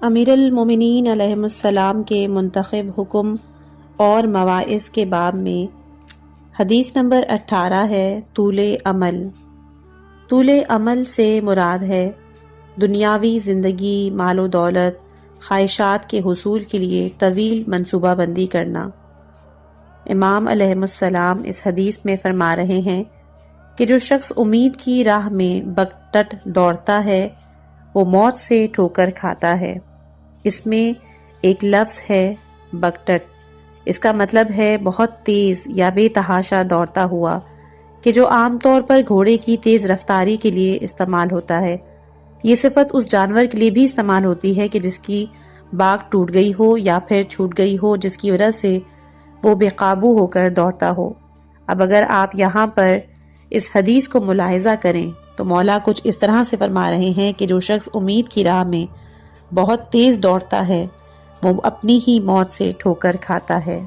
امیر المومنین علیہ السلام کے منتخب حکم اور مواعظ کے باب میں حدیث نمبر 18 ہے طول عمل۔ طول عمل سے مراد ہے دنیاوی زندگی، مال و دولت، خواہشات کے حصول کے لیے طویل منصوبہ بندی کرنا۔ امام علیہ السلام اس حدیث میں فرما رہے ہیں کہ جو شخص امید کی راہ میں بکٹٹ دوڑتا ہے وہ موت سے ٹھوکر کھاتا ہے۔ اس میں ایک لفظ ہے بکٹٹ، اس کا مطلب ہے بہت تیز یا بے تحاشا دوڑتا ہوا، کہ جو عام طور پر گھوڑے کی تیز رفتاری کے لیے استعمال ہوتا ہے۔ یہ صفت اس جانور کے لیے بھی استعمال ہوتی ہے کہ جس کی باگ ٹوٹ گئی ہو یا پھر چھوٹ گئی ہو، جس کی وجہ سے وہ بے قابو ہو کر دوڑتا ہو۔ اب اگر آپ یہاں پر اس حدیث کو ملاحظہ کریں تو مولا کچھ اس طرح سے فرما رہے ہیں کہ جو شخص امید کی راہ میں بہت تیز دوڑتا ہے وہ اپنی ہی موت سے ٹھوکر کھاتا ہے۔